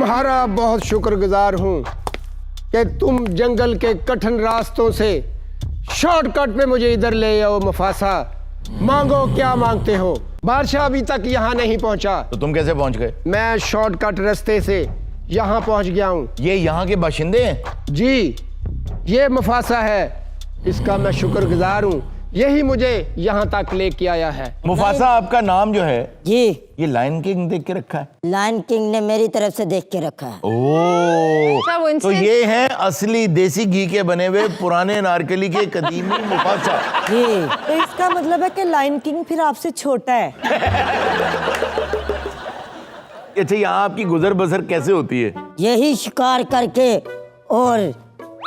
तुम्हारा बहुत शुक्रगुजार हूँ कि तुम जंगल के कठिन रास्तों से शॉर्टकट पे मुझे इधर ले आओ मुफासा। मांगो क्या मांगते हो। बादशाह अभी तक यहाँ नहीं पहुँचा। तो तुम कैसे पहुँच गए? मैं शॉर्टकट रास्ते से यहाँ पहुँच गया हूँ। ये यहाँ के बाशिंदे हैं? जी, ये मुफासा है, इसका मैं शुक्रगुजार हूँ। यही मुझे यहाँ तक लेके आया है। मुफासा आपका नाम जो है जी, ये लायन किंग देख के रखा है? लायन किंग ने मेरी तरफ से देख के रखा है। ओह, तो ये हैं असली देसी घी के बने हुए पुराने नारकली के कदीमी मुफासा। जी, तो इसका मतलब है कि लायन किंग फिर आपसे छोटा है। अच्छा, यहाँ आपकी गुजर बसर कैसे होती है? यही शिकार करके और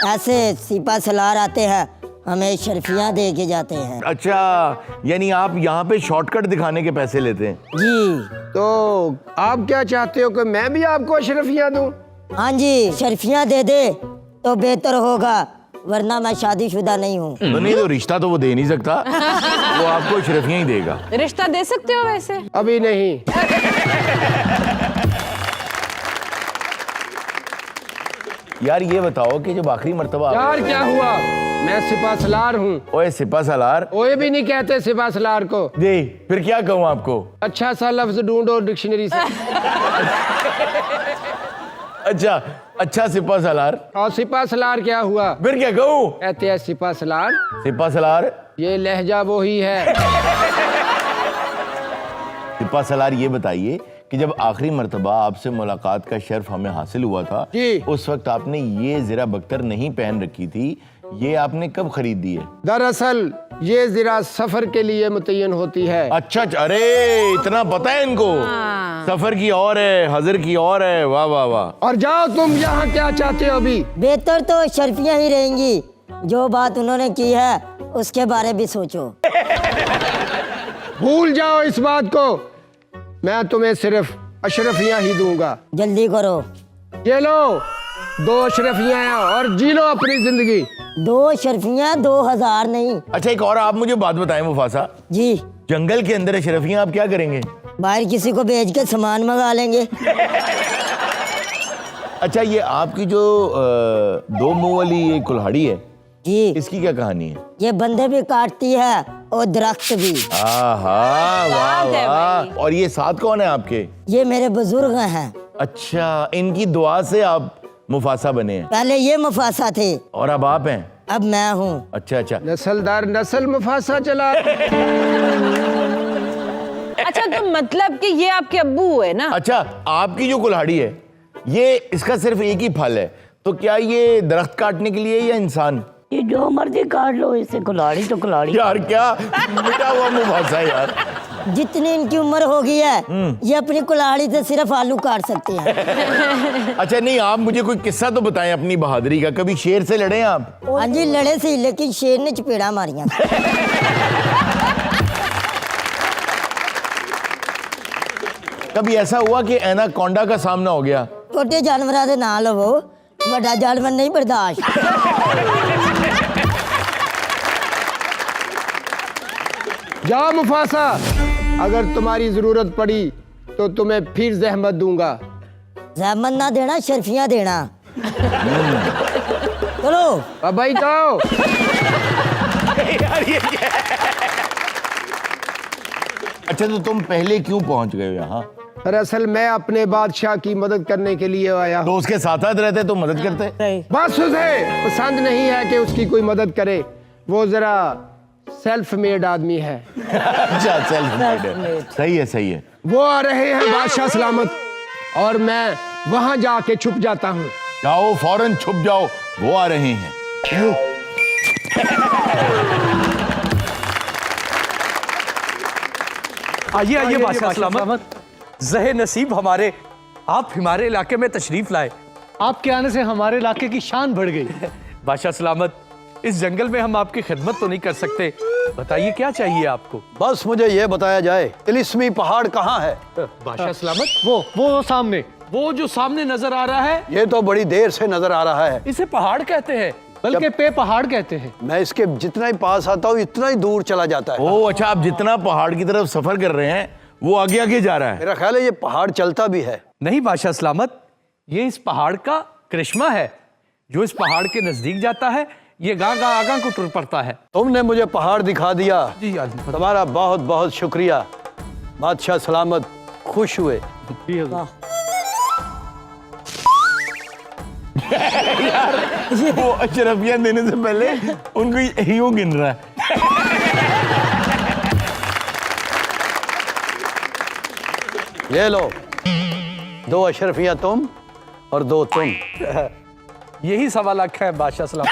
ऐसे सिपा सलार आते हैं, हमें शर्फियाँ दे के जाते हैं। अच्छा, यानी आप यहाँ पे शॉर्टकट दिखाने के पैसे लेते हैं? जी। तो आप क्या चाहते हो कि मैं भी आपको अशरफियाँ दूं? हाँ जी, शर्फियाँ दे दे तो बेहतर होगा, वरना मैं शादीशुदा नहीं हूँ। तो नहीं, तो रिश्ता तो वो दे नहीं सकता, वो आपको शरफियाँ ही देगा। रिश्ता दे सकते हो वैसे? अभी नहीं। यार ये बताओ कि जब आखिरी मर्तबा यार क्या हुआ? मैं सिपा सलार हूँ। ओए सिपा सलार? ओए भी नहीं कहते सिपा सलार को। जी, फिर क्या कहूँ आपको? अच्छा सा लफ्ज ढूंढो डिक्शनरी से। अच्छा, अच्छा सिपा सलार। और सिपा सलार क्या हुआ? फिर क्या कहूँ? कहते हैं सिपा सलार। सिपा सलार? ये लहजा वो ही है। सिपा सलार, ये बताइए कि जब आखिरी मर्तबा आपसे मुलाकात का शर्फ हमें हासिल हुआ था, जी, उस वक्त आपने ये ज़रा बख्तर नहीं पहन रखी थी, ये आपने कब खरीदी है? दरअसल ये ज़रा सफर के लिए मुतय्यन होती है। अच्छा, अरे इतना पता है इनको? सफर की और है, हजर की और है। वाह वाह वाह। और जाओ, तुम यहाँ क्या चाहते हो अभी? बेहतर तो शर्फियाँ ही रहेंगी। जो बात उन्होंने की है उसके बारे भी सोचो। भूल जाओ इस बात को। मैं तुम्हें सिर्फ अशरफियाँ ही दूंगा। जल्दी करो। ये लो 2 अशरफियाँ और जी लो अपनी जिंदगी। 2 शर्फियाँ, 2000 नहीं। अच्छा, एक और आप मुझे बात बताएं मुफासा, जी, जंगल के अंदर अशरफियाँ आप क्या करेंगे? बाहर किसी को भेज के सामान मंगा लेंगे। अच्छा, ये आपकी जो 2 मुंह वाली ये कुल्हाड़ी है, जी, इसकी क्या कहानी है? ये बंदे भी काटती है और दरख्त भी। आहा, वाह वाह। और ये साथ कौन है आपके? ये मेरे बुजुर्ग हैं। अच्छा, इनकी दुआ से आप मुफासा बने हैं? पहले ये मुफासा थे और अब आप हैं? अब मैं हूँ। अच्छा अच्छा। नस्लदार नस्ल मुफासा चला। अच्छा, तो मतलब कि ये आपके अब्बू है ना? अच्छा, आपकी जो कुल्हाड़ी है, ये इसका सिर्फ एक ही फल है, तो क्या ये दरख्त काटने के लिए या इंसान? ये जो मर्जी काट लो, इसे कुल्हाड़ी तो कुल्हाड़ी। यार क्या मिटा हुआ मुफासा है यार। जितनी इनकी उम्र हो गई है, ये अपनी कुल्हाड़ी से सिर्फ आलू काट सकते हैं। अच्छा, नहीं आप मुझे कोई किस्सा तो बताएं अपनी बहादुरी का। कभी शेर से लड़े हैं आप? हाँ जी, लड़े सी, लेकिन शेर ने चपेड़ा मारियां। कभी ऐसा हुआ कि एनाकोंडा का सामना हो गया? छोटे जानवरों से ना लवो, बड़ा जानवर नहीं बर्दाश्त। जाओ मुफासा, अगर तुम्हारी जरूरत पड़ी तो तुम्हें फिर जहमत दूंगा। जहमत ना देना, शर्फियाँ देना। चलो अब भाई जाओ। यार ये क्या है? अच्छा, तो तुम पहले क्यों पहुंच गए यहाँ? दरअसल मैं अपने बादशाह की मदद करने के लिए आया हूँ। तो उसके साथ साथ रहते तो मदद करते। बस उसे पसंद नहीं है कि उसकी कोई मदद करे। वो जरा सेल्फ मेड आदमी है। अच्छा, सेल्फ मेड। सही है सही है। वो आ रहे हैं बादशाह सलामत, और मैं वहां जाके छुप जाता हूँ। जाओ, फौरन छुप जाओ, वो आ रहे हैं। आइए आइए बादशाह सलामत। ज़हे नसीब हमारे, आप हमारे इलाके में तशरीफ लाए। आपके आने से हमारे इलाके की शान बढ़ गई। बादशाह सलामत, इस जंगल में हम आपकी खिदमत तो नहीं कर सकते, बताइए क्या चाहिए आपको? बस मुझे ये बताया जाए, तिलिस्मी पहाड़ कहाँ है? बादशाह सलामत, वो सामने, वो जो सामने नजर आ रहा है, ये तो बड़ी देर से नजर आ रहा है। इसे पहाड़ कहते हैं। बल्कि पे पहाड़ कहते हैं। मैं इसके जितना ही पास आता हूँ इतना ही दूर चला जाता है। ओ अच्छा, आप जितना पहाड़ की तरफ सफर कर रहे हैं वो आगे आगे जा रहा है। मेरा ख्याल है ये पहाड़ चलता भी है। नहीं बादशाह सलामत, ये इस पहाड़ का करिश्मा है। जो इस पहाड़ के नजदीक जाता है ये गागा आगा को टुर पड़ता है। तुमने मुझे पहाड़ दिखा दिया, जी आलिम। तुम्हारा बहुत बहुत शुक्रिया। बादशाह सलामत खुश हुए। वो अशरफियां देने से पहले उनको यूं गिन रहा है। ये लो, 2 अशरफियां तुम और 2 तुम। यही 1.25 लाख है बादशाह सलामत।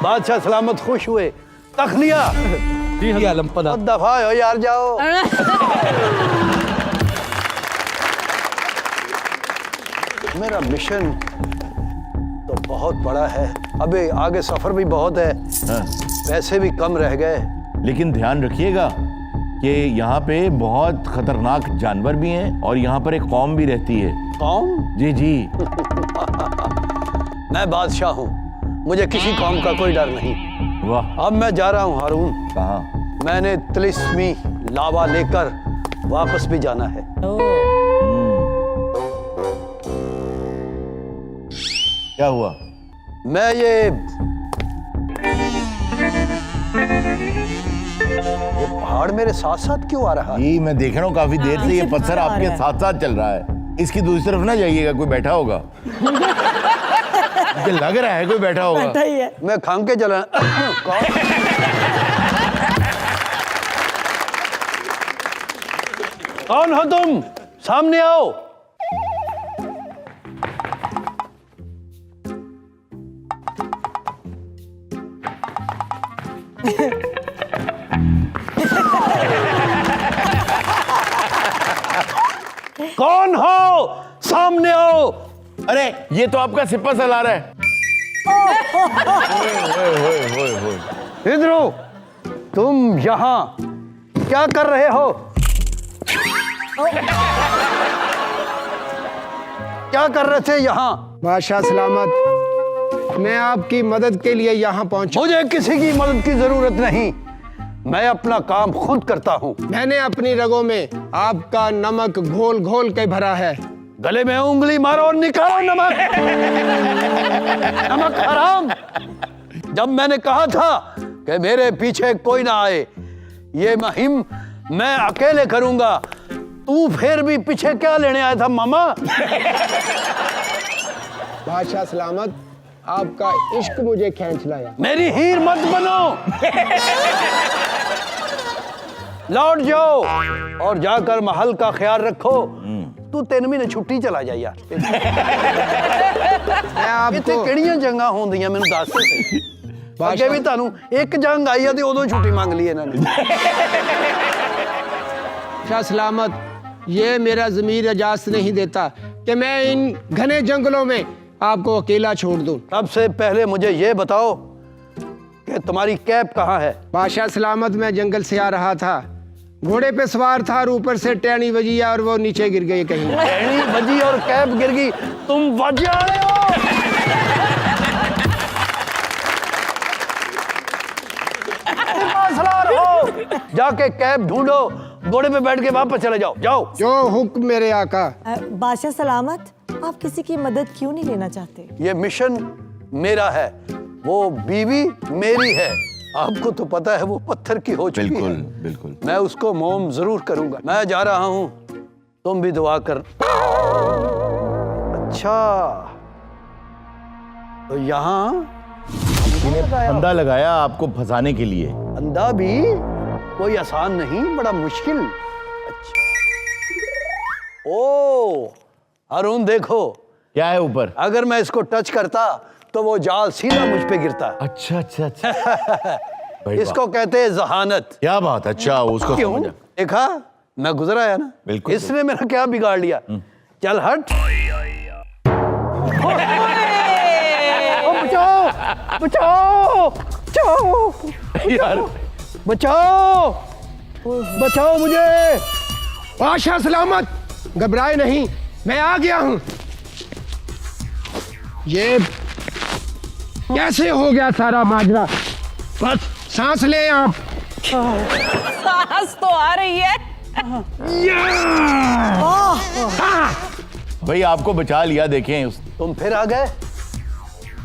बादशाह सलामत खुश हुए। तखलिया जी आलम पना। दफा हो यार, जाओ। मेरा मिशन तो बहुत बड़ा है, अबे आगे सफर भी बहुत है। हाँ। पैसे भी कम रह गए। लेकिन ध्यान रखिएगा कि यहाँ पे बहुत खतरनाक जानवर भी हैं और यहाँ पर एक कौम भी रहती है। कौम? जी जी। मैं बादशाह हूँ, मुझे किसी कौम का कोई डर नहीं। वाह। अब मैं जा रहा हूँ हारून। कहाँ? मैंने तिलिस्मी लावा लेकर वापस भी जाना है। क्या हुआ? मैं ये पहाड़ मेरे साथ साथ क्यों आ रहा है? ये मैं देख रहा हूँ काफी देर से ये पत्थर आपके साथ साथ चल रहा है। इसकी दूसरी तरफ ना जाइएगा, कोई बैठा होगा। मुझे लग रहा है कोई बैठा होगा। बैठा ही है। मैं खांग के चला। कौन हो तुम? सामने आओ। कौन हो? सामने आओ। अरे ये तो आपका सिपा सलार है। इधर हो। तुम यहाँ क्या कर रहे हो? क्या कर रहे थे यहाँ? बादशाह सलामत, मैं आपकी मदद के लिए यहाँ पहुंचा। मुझे किसी की मदद की जरूरत नहीं, मैं अपना काम खुद करता हूँ। मैंने अपनी रगों में आपका नमक घोल घोल के भरा है। गले में उंगली मारो और निकालो नमक। नमक हराम। जब मैंने कहा था कि मेरे पीछे कोई ना आए, ये मुहिम मैं अकेले करूंगा, तू फिर भी पीछे क्या लेने आया था मामा? बादशाह सलामत, आपका इश्क मुझे खींच लाया। मेरी हीर मत बनो। लौट जाओ और जाकर महल का ख्याल रखो। तू 3 महीने छुट्टी चला जा यार। मैं आपको ਕਿਹੜੀਆਂ ਜੰਗਾਂ ਹੁੰਦੀਆਂ ਮੈਨੂੰ ਦੱਸ ਤੇ ਸਹੀ। ਅੱਗੇ ਵੀ ਤੁਹਾਨੂੰ ਇੱਕ ਜੰਗ ਆਈ ਆ ਤੇ ਉਦੋਂ ਛੁੱਟੀ ਮੰਗ ਲਈ ਇਹਨਾਂ ਨੇ। बादशाह सलामत, ये मेरा ज़मीर इजाज़त नहीं देता कि मैं इन घने जंगलों में आपको अकेला छोड़ दूं। सबसे पहले मुझे ये बताओ कि तुम्हारी कैप कहाँ है? बादशाह सलामत, मैं जंगल से आ रहा था, घोड़े पे सवार था और ऊपर से टहनी बजी और वो नीचे गिर गई कहीं। टहनी बजी और कैप गिर गई, तुम बच जा रहे हो। सलार हो, जाके कैप ढूंढो, घोड़े पे बैठ के वापस चले जाओ। जाओ। जो हुक्म मेरे आका। बादशाह सलामत, आप किसी की मदद क्यों नहीं लेना चाहते? ये मिशन मेरा है, वो बीवी मेरी है। आपको तो पता है वो पत्थर की हो चुकी बिल्कुल है। बिल्कुल। मैं उसको मोम जरूर करूंगा। मैं जा रहा हूं, तुम भी दुआ कर। अच्छा, तो यहाँ फंदा लगाया आपको फंसाने के लिए। अंधा भी कोई आसान नहीं, बड़ा मुश्किल। अच्छा, ओ अरुण देखो क्या है ऊपर? अगर मैं इसको टच करता तो वो जाल सीधा मुझ पे गिरता। अच्छा अच्छा अच्छा। इसको कहते हैं जहानत। क्या बात। अच्छा उसको क्यों? समझा। देखा मैं गुजरा है ना। बिल्कुल। इसने मेरा क्या बिगाड़ लिया? चल हट। ओ, बचाओ बचाओ बचाओ यार बचाओ बचाओ मुझे। बादशाह सलामत, घबराए नहीं, मैं आ गया हूं। ये कैसे हो गया सारा माजरा? बस सांस ले आप। सांस तो आ रही है। भाई आपको बचा लिया, देखें तुम फिर आ गए।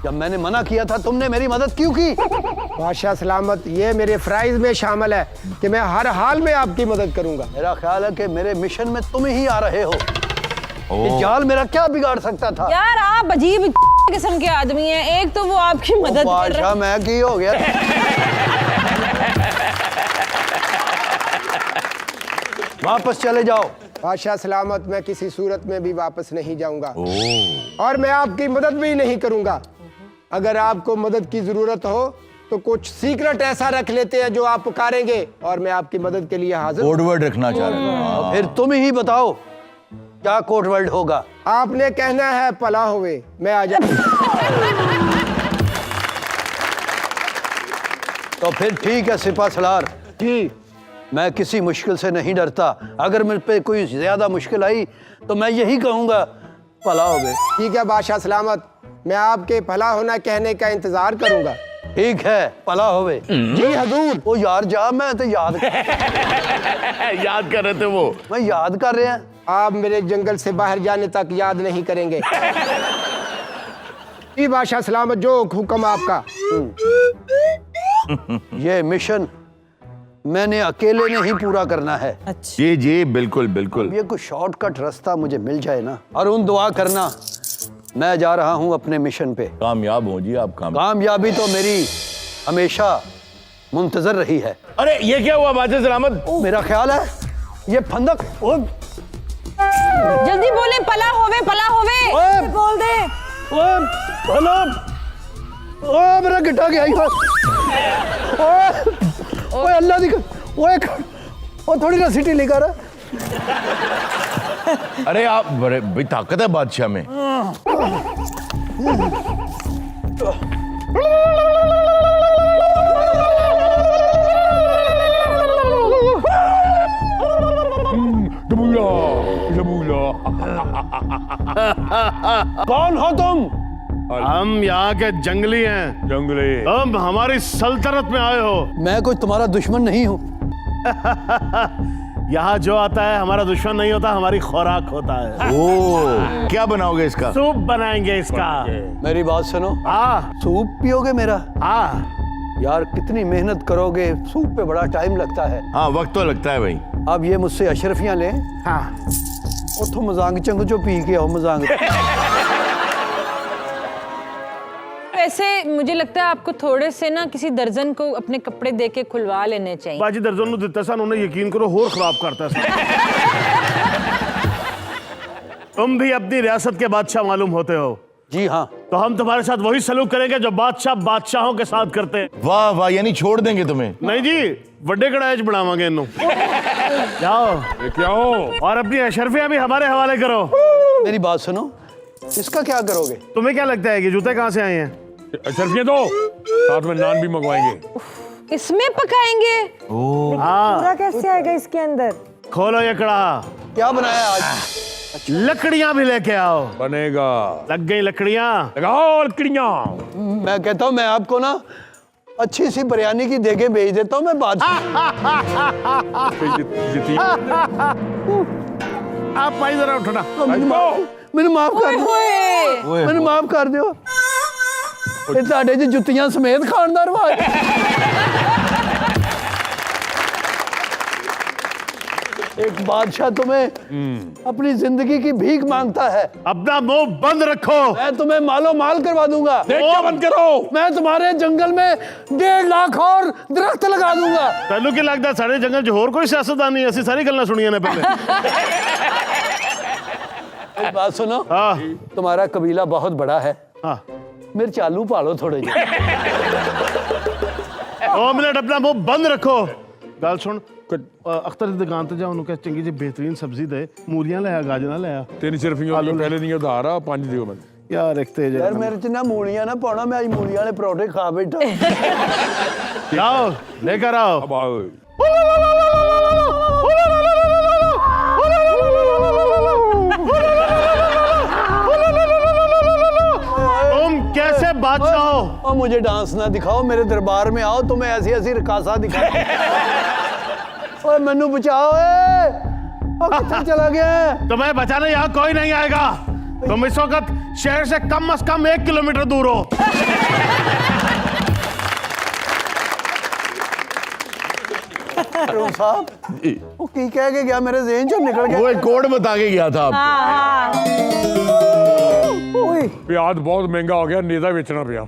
जब मैंने मना किया था तुमने मेरी मदद क्यों की? बादशाह सलामत, ये मेरे फ्राइज में शामिल है कि मैं हर हाल में आपकी मदद करूंगा। मेरा ख्याल है कि मेरे मिशन में तुम ही आ रहे हो। ये जाल मेरा क्या बिगाड़ सकता था? यार आप अजीब किस्म के आदमी हैं। एक तो वो आपकी मदद कर रहे बादशाह मैं की हो गया। वापस चले जाओ। बादशाह सलामत, मैं किसी सूरत में भी वापस नहीं जाऊंगा और मैं आपकी मदद भी नहीं करूंगा। अगर आपको मदद की जरूरत हो तो कुछ सीक्रेट ऐसा रख लेते हैं जो आप पुकारेंगे और मैं आपकी मदद के लिए हाजिर। कोड वर्ड रखना चाह रहे हैं। फिर तुम ही बताओ क्या कोड वर्ड होगा। आपने कहना है भला होवे, मैं आ जाऊंगा। तो फिर ठीक है सिपा सलार जी, मैं किसी मुश्किल से नहीं डरता। अगर मेरे पे कोई ज्यादा मुश्किल आई तो मैं यही कहूंगा भला हो गए। ठीक है बादशाह सलामत, मैं आपके भला होना कहने का इंतजार करूंगा। ठीक है भला होवे। जी हजूर। ओ यार जा, मैं तो याद याद कर रहे थे वो। मैं याद कर रहे हैं। आप मेरे जंगल से बाहर जाने तक याद नहीं करेंगे। जी बादशाह सलामत, जो हुक्म आपका। ये मिशन मैंने अकेले नहीं पूरा करना है। जी जी बिल्कुल बिल्कुल। ये कोई शॉर्टकट रास्ता मुझे मिल जाए ना। अरुण दुआ करना, मैं जा रहा हूं अपने मिशन पे। कामयाब हो जी आप। कामयाबी तो मेरी हमेशा मुंतजर रही है। अरे ये क्या हुआ बादशाह सलामत? मेरा ख्याल है ये फंदक। जल्दी बोले, पला होवे पला होवे। बोल दे। मेरा गिट्टा गया। ओए अल्लाह दी, ओए थोड़ी ना सिटी लेकर। अरे आप बड़े भाई ताकत है बादशाह में। कौन हो तुम? हम यहाँ के जंगली हैं। जंगली? हम हमारी सल्तनत में आए हो। मैं कोई तुम्हारा दुश्मन नहीं हूँ। यहाँ जो आता है हमारा दुश्मन नहीं होता, हमारी खुराक होता है। ओ क्या बनाओगे इसका? सूप बनाएंगे इसका। मेरी बात सुनो। सूप पियोगे मेरा? यार कितनी मेहनत करोगे, सूप पे बड़ा टाइम लगता है। हाँ वक्त तो लगता है भाई। अब ये मुझसे अशरफियां ले। हाँ उठो मजांग चंग जो पी के आओ मजांग। वैसे मुझे लगता है आपको थोड़े से ना किसी दर्जन को अपने कपड़े दे के खुलवा लेने चाहिए। बाजी दर्जन नु दिता सन, उन्हें यकीन करो होर खराब करता है। तुम भी अपनी रियासत के बादशाह मालूम होते हो। जी हाँ। तो हम तुम्हारे साथ वही सलूक करेंगे जो बादशाह बादशाहों के साथ करते हैं। वाह वाह, यानी छोड़ देंगे तुम्हें? नहीं जी, वड्डे कड़ाए च बनावांगे इन्हों। जाओ क्या हो, और अपनी अशरफियां भी हमारे हवाले करो। मेरी बात सुनो, इसका क्या करोगे? तुम्हें क्या लगता है कि जूते कहाँ से आए हैं? अशरफियां दो, साथ में नान भी मंगवाएंगे। इसमें पकाएंगे? पूरा कैसे आएगा इसके अंदर? खोलो ये कड़ाहा। क्या बनाया आज? लकड़ियां भी लेके आओ। बनेगा। लग गई लकड़ियां? लगाओ लकड़ियां। मैं कहता हूँ मैं आपको ना अच्छी सी बिरयानी की देके भेज देता हूँ मैं बाद में। आप भाई जरा उठना। मैंने माफ कर दो, मैंने माफ कर दो। ये ਤੁਹਾਡੇ ਜੀ ਜੁੱਤੀਆਂ ਸਮੇਤ ਖਾਣ ਦਾ ਰਿਵਾਜ। एक बादशाह तुम्हें अपनी जिंदगी की भीख मांगता है। अपना मुंह बंद रखो। मैं तुम्हें मालो माल करवा दूंगा। देखना बंद करो। मैं तुम्हारे जंगल में 1.5 लाख और दरख्त लगा दूंगा। तैनू की लगता सारे जंगल च होर कोई सियासतदान नहीं? ऐसी सारी गल्लां सुनियां ने पहले। एक बात सुनो। तुम्हारा कबीला बहुत बड़ा है। मिर्च आलू पालो थोड़े। 2 मिनट अपना मुंह बंद रखो। गल सुन, अख्तर की दुकान ते जा, उन्होंने कहा चंगी जी बेहतरीन सब्जी दे, मूलियां लाया, गाजरा लाया। 3 सिर्फियों पहले नहीं उधार आ, 5 दियो मैं। यार एक तेज यार मेरे च ना मूलियां ना पाना, मैं आज मूलियां वाले परोठे खा बैठा। लाओ लेकर आओ। अब आओ। तुम कैसे बादशाह हो? और मुझे डांस ना दिखाओ, मेरे दरबार में आओ, तुम्हें ऐसी ऐसी रकासा दिखाओ। ओए मैनू बचाओ। कितना चला गया? तुम्हें बचाने यहाँ कोई नहीं आएगा। तुम इस वक्त शहर से कम 1 किलोमीटर दूर हो। हरून साहब वो की कह के गया मेरे ज़हन से निकल गया। वो एक कोड बता के गया था आपको। ओए प्याज बहुत महंगा हो गया, नेदा बेचना पिया।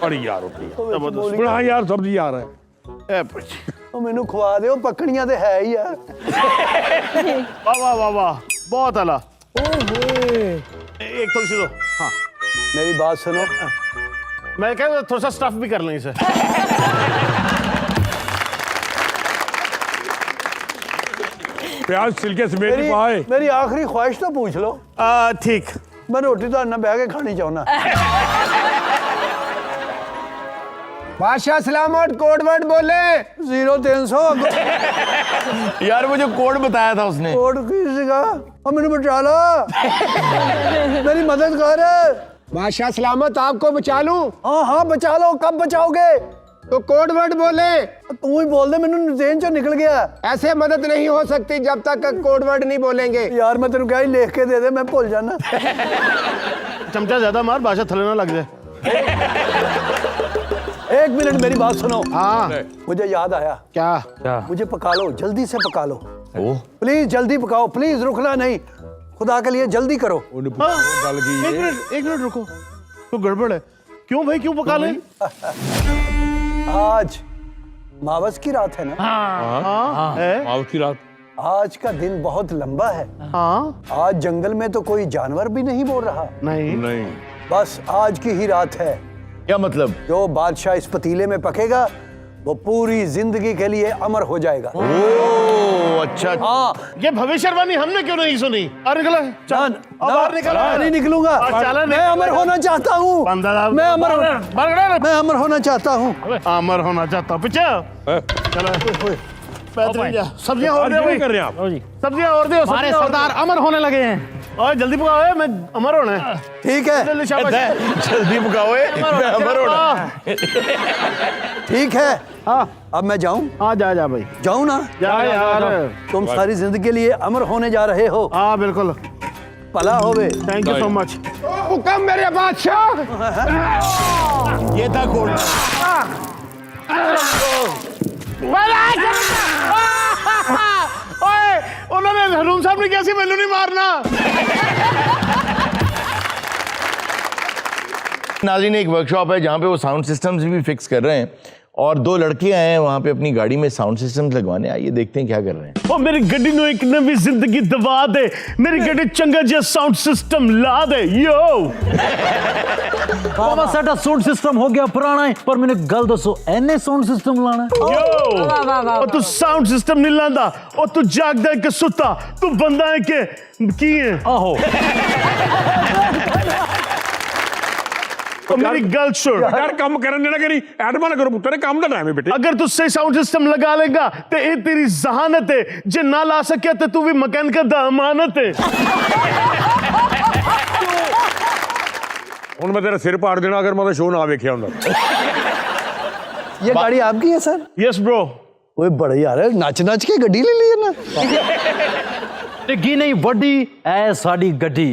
बड़ी यार जबरदस्त बड़ा यार सब्जी यार है। ਉਹ ਮੈਨੂੰ ਖਵਾ ਦਿਓ, ਪੱਕਣੀਆਂ ਤੇ ਹੈ ਹੀ ਆ। वाह वाह वाह वाह, बहुत आला। एक थोड़ी सी दो। हाँ मेरी बात सुनो, मैं कह थोड़ा सा स्टफ भी कर लें इसे। प्याज छिलके समेत ही पाए। मेरी आखिरी ख्वाहिश तो पूछ लो। ठीक। मैं रोटी तो ना बह के खानी चाहना। बादशाह सलामत, कोड वर्ड बोले। 0300 यार वो जो कोड बताया था उसने। कोड किसी का? अब मैंने बचा लो। मेरी मदद कर। बादशाह सलामत, आपको बचा लूं? हाँ हाँ बचा लो। कब बचाओगे? तो कोड वर्ड बोले। तू ही बोल दे, मैंने ज़हन से निकल गया। ऐसे मदद नहीं हो सकती जब तक कोड वर्ड नहीं बोलेंगे। यार मैं तेरे को क्या ही लिख के दे दे, मैं भूल जाना। चमचा ज्यादा मार, बादशाह थले ना लग जाए। एक मिनट मेरी बात सुनो। हाँ मुझे याद आया। क्या? मुझे पका लो, जल्दी से पका लो। ओह प्लीज जल्दी पकाओ, प्लीज रुकना नहीं, खुदा के लिए जल्दी करो। एक मिनट रुको, तो गड़बड़ है। क्यों भाई, क्यों पका लें? आज मावस की रात है ना? हाँ है। मावस की रात। आज का दिन बहुत लंबा है। हाँ आज जंगल में तो कोई जानवर भी नहीं बोल रहा। नहीं नहीं बस आज की ही रात है। क्या मतलब? जो बादशाह इस पतीले में पकेगा वो पूरी जिंदगी के लिए अमर हो जाएगा। ओह अच्छा। हाँ ये भविष्यवाणी हमने क्यों नहीं सुनी? अरे निकला चल, बाहर निकला। नहीं निकलूंगा। चला मैं अमर होना चाहता हूँ। मैं अमर होना चाहता हूँ। अमर होना चाहता हूँ। पीछे चलो पैदल जा। सब्जियां और दे भाई। कर रहे हैं आप? सब्जियां और दे। हमारे सरदार अमर होने लगे हैं। और जल्दी पकाओ, मैं अमर होना है। ठीक है जल्दी पकाओ, मैं अमर होना। ठीक है। हाँ अब मैं जाऊं? हाँ जा जा भाई, जाऊं ना? जा यार। तुम सारी जिंदगी के लिए अमर होने जा रहे हो। हाँ बिल्कुल। भला होवे। Thank you so much. हुक्म मेरे बादशाह। ये था कोड। ओए, उन्होंने हरून साहब ने कैसी मैनू नहीं मारना। नाज़रीन एक वर्कशॉप है जहाँ पे वो साउंड सिस्टम्स भी फिक्स कर रहे हैं और 2 लड़के आए हैं वहाँ पे अपनी गाड़ी में साउंड सिस्टम्स लगवाने। आइए देखते हैं क्या कर रहे हैं। ओ मेरी गड्डी ਨੂੰ एक नवी जिंदगी दवा दे, मेरी गड्डी चंगा जिहा साउंड सिस्टम ला दे। यो बाबा साडा साउंड सिस्टम हो गया पुराना है, पर मैंने गल दसो एने साउंड सिस्टम लाना है। यो ओ तू साउंड सिस्टम नहीं लांदा, ओ तू जागदा है कि सुता, तू बंदा है कि की है? आहो ओ मेरी गल सुन, यार काम करन देना करी एडमा ना करो पुत्तर, काम दा टाइम है बेटे। अगर तू सही साउंड सिस्टम लगा लेगा तो ये तेरी जहानत है, जे ना ला सके तो तू भी मैकेनिक दा अमानत है। ਹੁਣ मैं तेरा सिर पाड़ देना अगर मैं शो ना वेख्या हुंदा। ये गाड़ी आपकी है सर? Yes bro. ओए बड़ा यार नच नच के गड्डी ले ली है ना। डिग्गी नहीं वड्डी ऐ साडी गड्डी।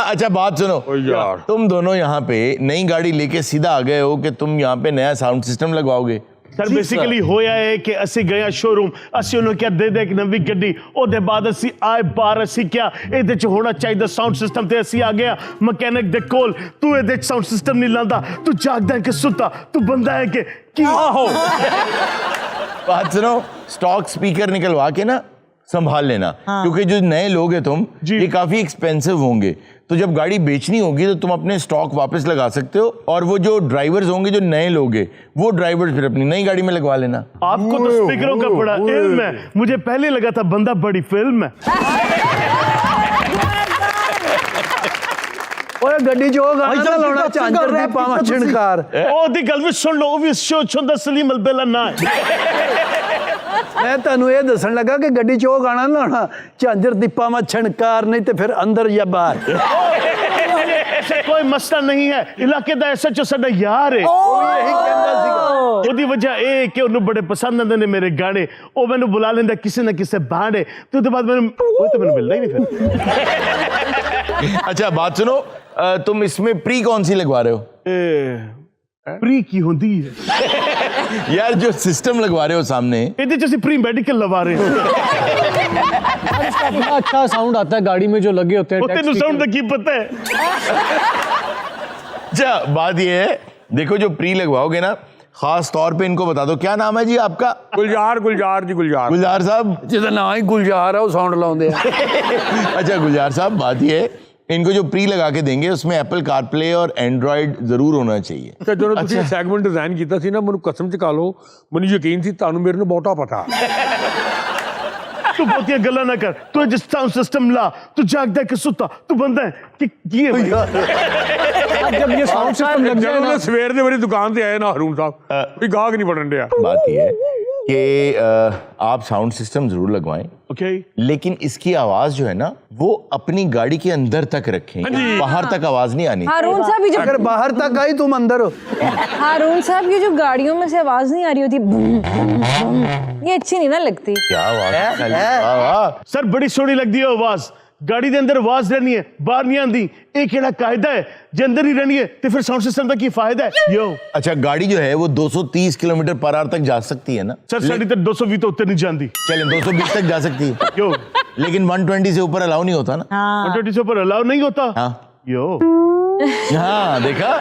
अच्छा बात सुनो यार तुम दोनों यहाँ पे नई गाड़ी लेके सीधा आ गए हो कि तुम यहाँ पे नया साउंड सिस्टम लगवाओगे। सर बेसिकली होया है कि ਅਸੀਂ गया शोरूम, ਅਸੀਂ ਉਹਨੂੰ ਕਿਹਾ ਦੇ ਦੇ ਇੱਕ ਨਵੀਂ ਗੱਡੀ, ਉਹਦੇ ਬਾਅਦ ਅਸੀਂ ਆਏ ਬਾਹਰ, ਅਸੀਂ ਕਿਹਾ ਇਹਦੇ ਚ ਹੋਣਾ ਚਾਹੀਦਾ ਸਾਊਂਡ ਸਿਸਟਮ, ਤੇ ਅਸੀਂ ਆ ਗਿਆ ਮਕੈਨਿਕ ਦੇ ਕੋਲ। ਤੂੰ ਇਹਦੇ ਚ ਸਾਊਂਡ ਸਿਸਟਮ ਨਹੀਂ ਲਾਂਦਾ, ਤੂੰ ਜਾਗਦਾ ਹੈ ਕਿ ਸੁੱਤਾ, ਤੂੰ ਬੰਦਾ ਹੈ कि ਕੀ? ਆਹੋ बात सुनो, स्टॉक स्पीकर निकलवा के ना संभाल लेना। क्योंकि जो नए लोग हैं तुम, ये काफी एक्सपेंसिव होंगे, तो जब गाड़ी बेचनी होगी तो तुम अपने स्टॉक वापस लगा सकते हो और वो जो ड्राइवर्स होंगे जो नए लोग हैं वो ड्राइवर्स फिर अपनी नई गाड़ी में लगवा लेना। आपको तो स्पीकरों का बड़ा इल्म है, मुझे पहले लगा था बंदा बड़ी फिल्म है। ओए गड्डी जो गाना लाउना झांझर दी पावा छिणकार। ਉਹਦੀ ਗੱਲ ਵੀ ਸੁਣ ਲਓ, ਉਹ ਵੀ ਸ਼ੋ ਛੁੰਦਾ ਸਲੀਮ ਅਲਬੇਲਾ ਨਾ ਹੈ। मैं ਤੁਹਾਨੂੰ ਇਹ ਦੱਸਣ ਲੱਗਾ ਕਿ ਗੱਡੀ 'ਚ ਉਹ ਗਾਣਾ ਨਾ ਲਾਉਣਾ, ਝਾਂਜਰ ਦੀ ਪਾਵਾਂ ਛਣਕਾਰ, ਨਹੀਂ ਤੇ ਫਿਰ ਅੰਦਰ ਜਾਂ ਬਾਹਰ। ऐसा कोई मसला नहीं है, इलाके दा एसएचओ साडा यार है। ਉਹ ਵੀ ਇਹੀ ਕਹਿੰਦਾ ਸੀਗਾ। ਉਹਦੀ वजह ਇਹ ਕਿ ਉਹਨੂੰ ਬੜੇ ਪਸੰਦ ਆਉਂਦੇ ਨੇ ਮੇਰੇ ਗਾਣੇ ਉਹ ਮੈਨੂੰ ਬੁਲਾ ਲੈਂਦਾ ਕਿਸੇ ਨਾ ਕਿਸੇ ਬਹਾਨੇ ਤੇ ਉਹਦੇ ਬਾਅਦ ਮੈਨੂੰ ਉਹ ਤਾਂ ਮੈਨੂੰ ਮਿਲਦਾ ਹੀ नहीं फिर अच्छा बात सुनो, तुम इसमें प्री कौन सी लगवा रहे हो? प्री की होती है यार जो सिस्टम लगवा रहे हो सामने, ਇਹਦੇ ਚ ਅਸੀਂ प्री मेडिकल लगा रहे हैं इसका अपना अच्छा साउंड आता है गाड़ी में जो लगे होते हैं ਉਹ ਤੈਨੂੰ ਸਾਊਂਡ ਦਾ ਕੀ ਪਤਾ ਹੈ अच्छा बात ये है, देखो जो प्री लगवाओगे ना, खास तौर पे इनको बता दो, क्या नाम है जी आपका? गुलजार गुलजार जी गुलजार। गुलजार साहब। ਜਿਹਦਾ ਨਾਂ ਹੀ ਗੁਲਜ਼ਾਰ ਹੈ ਉਹ ਸਾਊਂਡ ਲਾਉਂਦੇ ਆ अच्छा गुलजार साहब, बात ये है, इनको जो प्री लगा के देंगे उसमें एप्पल कारप्ले और एंड्रॉइड जरूर होना चाहिए। ਤੇ ਜਦੋਂ ਤੁਸੀਂ ਸੈਗਮੈਂਟ ਡਿਜ਼ਾਈਨ ਕੀਤਾ ਸੀ ਨਾ, ਮੈਨੂੰ ਕਸਮ ਚਕਾ ਲਓ, ਮੈਨੂੰ ਯਕੀਨ ਸੀ ਤੁਹਾਨੂੰ ਮੇਰੇ ਨੂੰ ਬਹੁਤਾ ਪਤਾ। तू बहुतियां गल्ला ना कर, तू जिस साउंड सिस्टम ला, तू जागदा है कि सुता, तू बंदा है कि ये भाई अब जब ये साउंड सिस्टम लग जाए ਜਦੋਂ ना, ਮੈਂ ਸਵੇਰ ਦੇ ਮੇਰੀ ਦੁਕਾਨ ਤੇ ਆਏ ਨਾ ਹरून ਸਾਹਿਬ, ਕੋਈ ਗਾਹਕ ਨਹੀਂ ਪੜਨ ਡਿਆ। बात ये है कि आप साउंड सिस्टम जरूर लगवाएं, ओके लेकिन इसकी आवाज जो है ना वो अपनी गाड़ी के अंदर तक रखें, बाहर तक आवाज नहीं आनी। हारून साहब ये जो अगर बाहर तक आई तुम अंदर हो। हारून साहब ये जो गाड़ियों में से आवाज नहीं आ रही होती, बूम, बूम, ये अच्छी नहीं ना लगती। क्या आवाज, वाह वाह। सर बड़ी सोहनी लगदी है आवाज, गाड़ी दे अंदर आवाज रहनी है, बाहर नहीं आंदी, एक केड़ा कायदा है, जे अंदर ही रहनी है ते फिर साउंड सिस्टम दा की फायदा है यो। अच्छा गाड़ी जो है वो 230 किलोमीटर पर आवर तक जा सकती है ना? सर साडी ते 220 तो उत्ते नहीं जांदी। चलें 220 तक जा सकती है यो लेकिन 120 से ऊपर अलाउ नहीं होता ना? 120 से ऊपर अलाउ नहीं होता। हाँ यो हाँ देखा,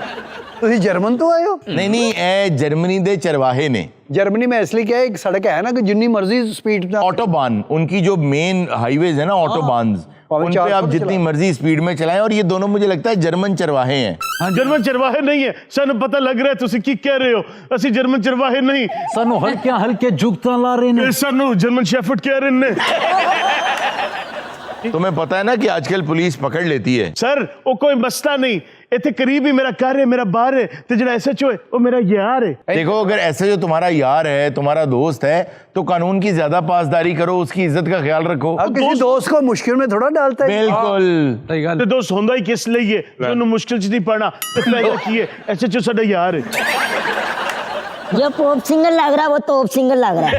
ਤੁਸੀਂ ਜਰਮਨ ਤੋਂ ਆਏ ਹੋ? नहीं नहीं ए जर्मनी दे चरवाहे ने, जर्मनी में इसलिए क्या है, एक सड़क है ना कि जितनी मर्जी स्पीड ना ऑटोबान, उनकी जो मेन हाईवेज है ना ऑटोबान, उन पे आप जितनी मर्जी स्पीड में चलाएं, और ये दोनों मुझे लगता है जर्मन चरवाहे हैं। जर्मन चरवाहे नहीं है, सानू पता लग रहा है तुसी की कह रहे हो, असि जर्मन चरवाहे नहीं, सानू हल्के हल्के जुगता ला रहे ने, सानू जर्मन शेफर्ड कह रहे ने। तुम्हें पता है ना कि आजकल पुलिस पकड़ लेती है। सर वो कोई मसला नहीं, इतने करीब ही मेरा घर है, मेरा बार है, तो जरा एसएचओ है वो मेरा यार है। देखो अगर ऐसे जो तुम्हारा यार है, तुम्हारा दोस्त है, तो कानून की ज्यादा पासदारी करो, उसकी इज्जत का ख्याल रखो। अब किसी दोस्त को मुश्किल में थोड़ा डालता है। बिल्कुल। ते दोस्त होंदा ही किस लिए, दोनों मुश्किल च नहीं पड़ना, तो फायदा की है, एसएचओ साडा यार है। जो पॉप सिंगर लग रहा है वो टॉप सिंगर लग रहा है।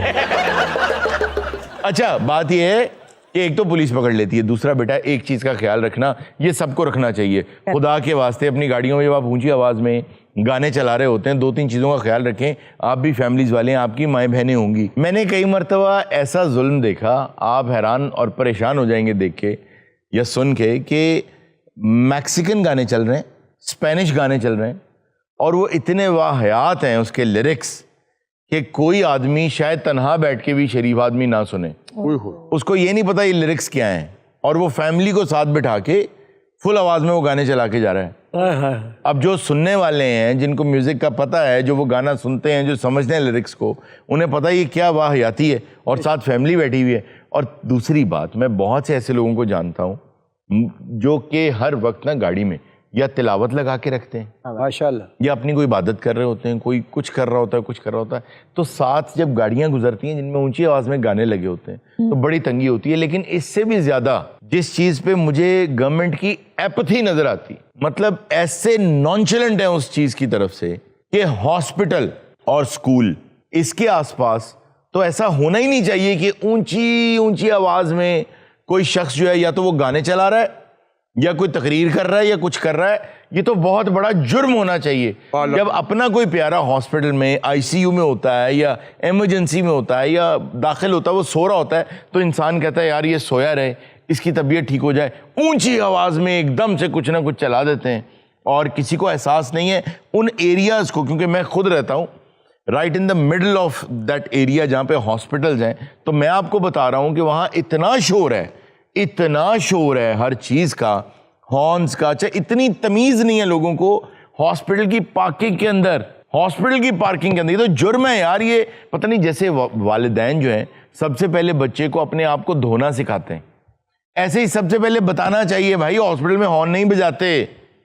अच्छा बात यह है कि एक तो पुलिस पकड़ लेती है, दूसरा बेटा एक चीज का ख्याल रखना, ये सबको रखना चाहिए, खुदा के वास्ते अपनी गाड़ियों में जब आप ऊंची आवाज में गाने चला रहे होते हैं, 2-3 चीजों का ख्याल रखें। आप भी फैमिलीज वाले हैं, आपकी माएँ बहनें होंगी। मैंने कई मरतबा ऐसा जुल्म देखा, आप हैरान और परेशान हो जाएंगे देख के या सुन के, कि मैक्सिकन गाने चल रहे हैं, स्पेनिश गाने चल रहे हैं, और वो इतने वाहियात हैं उसके लिरिक्स कि कोई आदमी शायद तन्हा बैठ के भी शरीफ आदमी ना सुने, उसको ये नहीं पता ये लिरिक्स क्या हैं, और वो फैमिली को साथ बिठा के फुल आवाज में वो गाने चला के जा रहा है। अब जो सुनने वाले हैं, जिनको म्यूजिक का पता है, जो वो गाना सुनते हैं, जो समझते हैं लिरिक्स को, उन्हें पता है ये क्या वाहियाती है, और साथ फैमिली बैठी हुई है। और दूसरी बात, मैं बहुत से ऐसे लोगों को जानता हूँ जो कि हर वक्त ना गाड़ी में या तिलावत लगा के रखते हैं, माशाल्लाह, या अपनी कोई इबादत कर रहे होते हैं, कोई कुछ कर रहा होता है, कुछ कर रहा होता है, तो साथ जब गाड़ियां गुजरती हैं जिनमें ऊंची आवाज में गाने लगे होते हैं तो बड़ी तंगी होती है। लेकिन इससे भी ज्यादा जिस चीज पे मुझे गवर्नमेंट की एपथी नजर आती, मतलब ऐसे नॉनचलेंट है उस चीज की तरफ से, कि हॉस्पिटल और स्कूल इसके आसपास तो ऐसा होना ही नहीं चाहिए कि ऊंची ऊंची आवाज में कोई शख्स जो है या तो वो गाने चला रहा है या कोई तकरीर कर रहा है या कुछ कर रहा है। ये तो बहुत बड़ा जुर्म होना चाहिए। जब अपना कोई प्यारा हॉस्पिटल में आईसीयू में होता है या इमरजेंसी में होता है या दाखिल होता है, वो सो रहा होता है, तो इंसान कहता है यार ये सोया रहे, इसकी तबीयत ठीक हो जाए। ऊंची आवाज में एकदम से कुछ ना कुछ चला देते हैं और किसी को एहसास नहीं है उन एरियाज को, क्योंकि मैं खुद रहता हूँ right in the middle of that area जहाँ पे हॉस्पिटल्स हैं, तो मैं आपको बता रहा हूँ कि वहाँ इतना शोर है, इतना शोर है हर चीज का, हॉर्न्स का, चाहे इतनी तमीज नहीं है लोगों को हॉस्पिटल की पार्किंग के अंदर, हॉस्पिटल की पार्किंग के अंदर। ये तो जुर्म है यार। ये पता नहीं, जैसे वालिदैन जो हैं सबसे पहले बच्चे को अपने आप को धोना सिखाते हैं, ऐसे ही सबसे पहले बताना चाहिए भाई हॉस्पिटल में हॉर्न नहीं बजाते।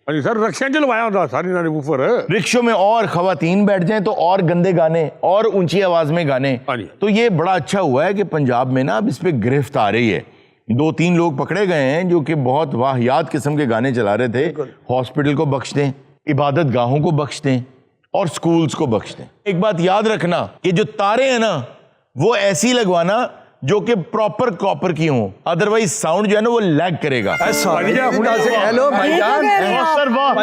अरे सर रिक्शा चलवाया था सारी नानी ऊपर, रिक्शों में और खवातीन बैठ जाएं तो और गंदे गाने और ऊंची आवाज में गाने। तो ये बड़ा अच्छा हुआ है कि पंजाब में ना अब इस पे गिरफ्त आ रही है। 2-3 लोग पकड़े गए हैं जो कि बहुत वाहियात किस्म के गाने चला रहे थे। हॉस्पिटल को बख्श दें, इबादत गाहों को बख्श दें, और स्कूल्स को बख्श दें। एक बात याद रखना कि जो तारे हैं ना वो ऐसी लगवाना जो कि प्रॉपर कॉपर की हो, अदरवाइज साउंड जो है ना वो लैग करेगा। हेलो भाईजान, सर वाह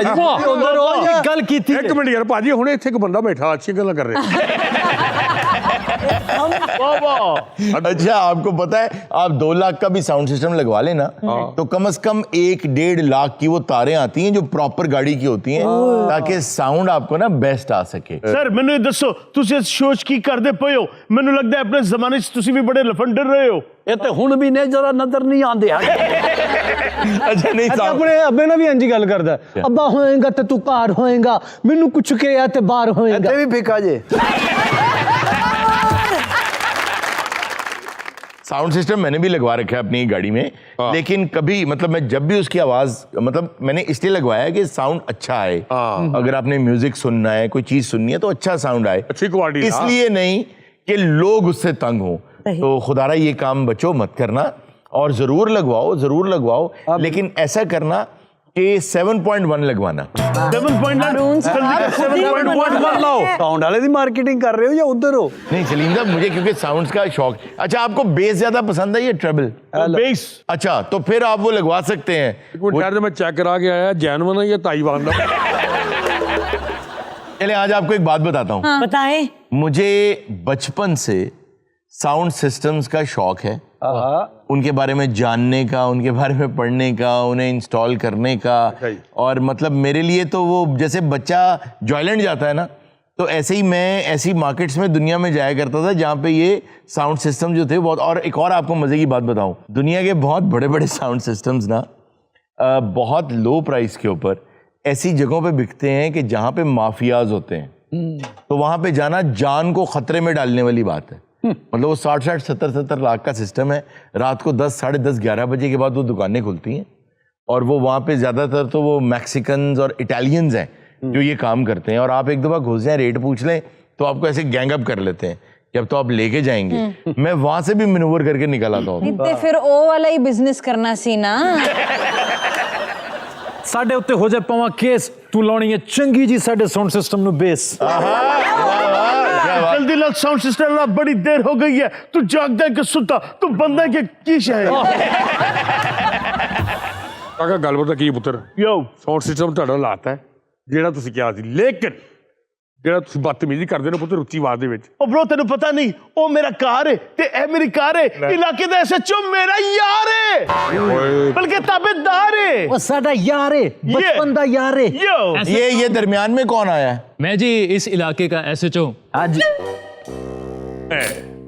गल की थी एक मिनट यार भाजी, हुणे इत्थे एक बंदा बैठा अच्छी गल्लां कर रहे वाह वाह। अच्छा, आपको पता है आप 2 लाख का भी साउंड सिस्टम लगवा लेना तो कम से कम 1-1.5 लाख की वो तारें आती हैं जो प्रॉपर गाड़ी की होती हैं, ताकि साउंड आपको ना बेस्ट आ सके। सर मैंने ये दसो तुसी सोच की करदे पए हो? मैनू लगदा है अपने जमाने च तुसी भी बड़े लफंडर रहे हो। ये तो हुण भी ने जरा नजर नहीं आंदे हैं। अच्छा नहीं साहब, अपने अब्बे ना भी इंज गल करदा है, अब्बा होएगा ते तू घर होएगा, मैनू कुछ कहा ते बाहर होएगा। भी फिका जे साउंड सिस्टम मैंने भी लगवा रखा है अपनी गाड़ी में, लेकिन कभी मतलब मैं जब भी उसकी आवाज मतलब मैंने इसलिए लगवाया है कि साउंड अच्छा आए। अगर आपने म्यूजिक सुनना है, कोई चीज सुननी है तो अच्छा साउंड आए, अच्छी क्वालिटी। इसलिए नहीं कि लोग उससे तंग हो। तो खुदारा ये काम बच्चों मत करना, और जरूर लगवाओ, लेकिन ऐसा करना कि 7.1 लगवाना। 7.1 लाओ। साउंड वाले दी मार्केटिंग कर रहे हो या उधर हो? नहीं सलीम साहब, मुझे क्योंकि साउंड्स का शौक। अच्छा, आपको बेस ज्यादा पसंद है या ट्रेबल? बेस। अच्छा, तो फिर आप वो लगवा सकते हैं। एक मिनट यार, मैं चेक करा के आया, जैनवन है या ताइवान का? चले आज आपको एक बात बताता हूँ। बताएं। मुझे बचपन से साउंड सिस्टम्स का शौक है, उनके बारे में जानने का, उनके बारे में पढ़ने का, उन्हें इंस्टॉल करने का। और मतलब मेरे लिए तो वो जैसे बच्चा जॉयलैंड जाता है ना, तो ऐसे ही मैं ऐसी मार्केट्स में दुनिया में जाया करता था जहाँ पे ये साउंड सिस्टम जो थे बहुत। और एक और आपको मजे की बात बताऊं, दुनिया के बहुत बड़े बड़े साउंड सिस्टम्स ना बहुत लो प्राइस के ऊपर ऐसी जगहों पे बिकते हैं कि जहाँ पे माफियाज होते हैं। तो वहाँ पे जाना जान को खतरे में डालने वाली बात है। मतलब वो 60-60, 70-70 लाख का सिस्टम है। रात को 10, साढ़े 10, 11 बजे के बाद वो दुकानें खुलती हैं, और वो वहाँ पे ज़्यादातर तो वो मैक्सिकन्स और इटालियंस हैं जो ये काम करते हैं। और आप एक दफ़ा घुस जाएं, रेट पूछ लें तो आपको ऐसे गैंग अप कर लेते हैं कि अब तो आप लेके जाएंगे। मैं वहाँ से भी मैनूवर करके निकल आता हूँ। इतने फिर ओ वाला ही बिजनेस करना सी ना। साडे उत्ते हो जाए पवा केस, तू लाउणी है चंगी जी साडे साउंड सिस्टम नु बेस। जल्दी लग, साउंड सिस्टम ना, बड़ी देर हो गई है। तू जागदा है कि सुता? तू बंदा है कि कीश है? ਕਾਕਾ ਗੱਲ ਪਤਾ ਕੀ ਪੁੱਤਰ, ਸਾਊਂਡ ਸਿਸਟਮ ਤੁਹਾਡਾ ਲਾਤਾ ਹੈ ਜਿਹੜਾ ਤੁਸੀਂ ਕਿਹਾ ਸੀ, ਲੇਕਿਨ ਜਿਹੜਾ ਤੁਸੀਂ ਬਦਤਮੀਜ਼ੀ ਕਰਦੇ ਨੇ ਪੁੱਤਰ ਉੱਚੀ ਆਵਾਜ਼ ਦੇ ਵਿੱਚ। ओ ब्रो तेन पता नहीं, ओ मेरा कार है ते ए मेरी कार है, इलाके दा एसएचओ मेरा यार है, बल्कि ताबेदार है। ओ साडा यार है, बचपन दा यार है। ये दरमियान में कौन आया है? मैं जी इस इलाके का एसएचओ। आज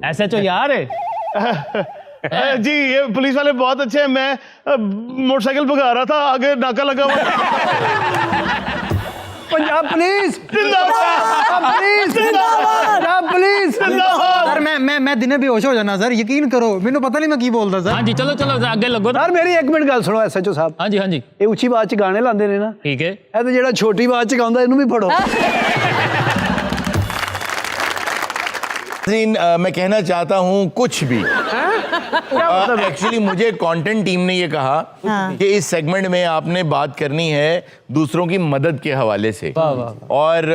एसएचओ यार है जी ये पुलिस वाले बहुत अच्छे हैं। मैं मोटरसाइकिल भगा रहा था, आगे नाका लगा हुआ। पंजाब पुलिस जिंदाबाद, पंजाब पुलिस। सर मैं दिने बेहोश हो जाना सर, यकीन करो, मैंने पता नहीं मैं की बोलदा सर। हाँ जी, चलो चलो आगे लगो। सर मेरी एक मिनट गल सुनो एसएचओ साहब। हाँ जी हाँ जी, ਇਹ ਉੱਚੀ ਆਵਾਜ਼ 'ਚ ਗਾਣੇ ਲਾਉਂਦੇ ਨੇ ਨਾ, ठीक है। ਇਹ ਤੇ ਜਿਹੜਾ ਛੋਟੀ ਆਵਾਜ਼ 'ਚ ਗਾਉਂਦਾ ਇਹਨੂੰ ਵੀ ਫੜੋ। मैं कहना चाहता हूं कुछ भी। एक्चुअली मुझे कंटेंट टीम ने ये कहा कि इस सेगमेंट में आपने बात करनी है दूसरों की मदद के हवाले से। और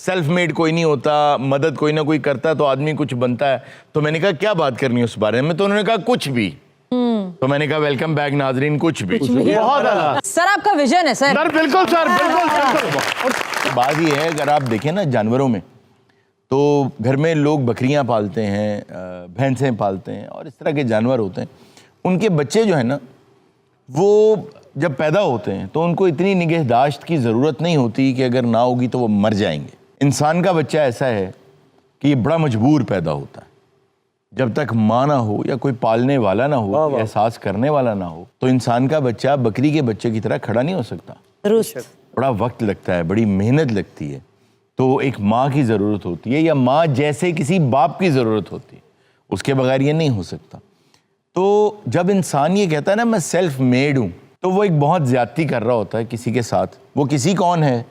सेल्फ मेड कोई नहीं होता, मदद कोई ना कोई करता तो आदमी कुछ बनता है। तो मैंने कहा क्या बात करनी है उस बारे में, तो उन्होंने कहा कुछ भी। तो मैंने कहा वेलकम बैक नाजरीन, कुछ भी। बहुत सर आपका विजन है सर। बिल्कुल सर, बिल्कुल। बात ये है, अगर आप देखें ना जानवरों में, तो घर में लोग बकरियां पालते हैं, भैंसें पालते हैं और इस तरह के जानवर होते हैं। उनके बच्चे जो है ना, वो जब पैदा होते हैं तो उनको इतनी निगहदाश्त की ज़रूरत नहीं होती कि अगर ना होगी तो वो मर जाएंगे। इंसान का बच्चा ऐसा है कि ये बड़ा मजबूर पैदा होता है। जब तक माँ ना हो या कोई पालने वाला ना हो, एहसास करने वाला ना हो, तो इंसान का बच्चा बकरी के बच्चे की तरह खड़ा नहीं हो सकता। बड़ा वक्त लगता है, बड़ी मेहनत लगती है। तो एक माँ की ज़रूरत होती है, या माँ जैसे किसी बाप की ज़रूरत होती है, उसके बगैर ये नहीं हो सकता। तो जब इंसान ये कहता है ना मैं सेल्फ मेड हूँ, तो वो एक बहुत ज़्यादती कर रहा होता है किसी के साथ। वो किसी कौन है?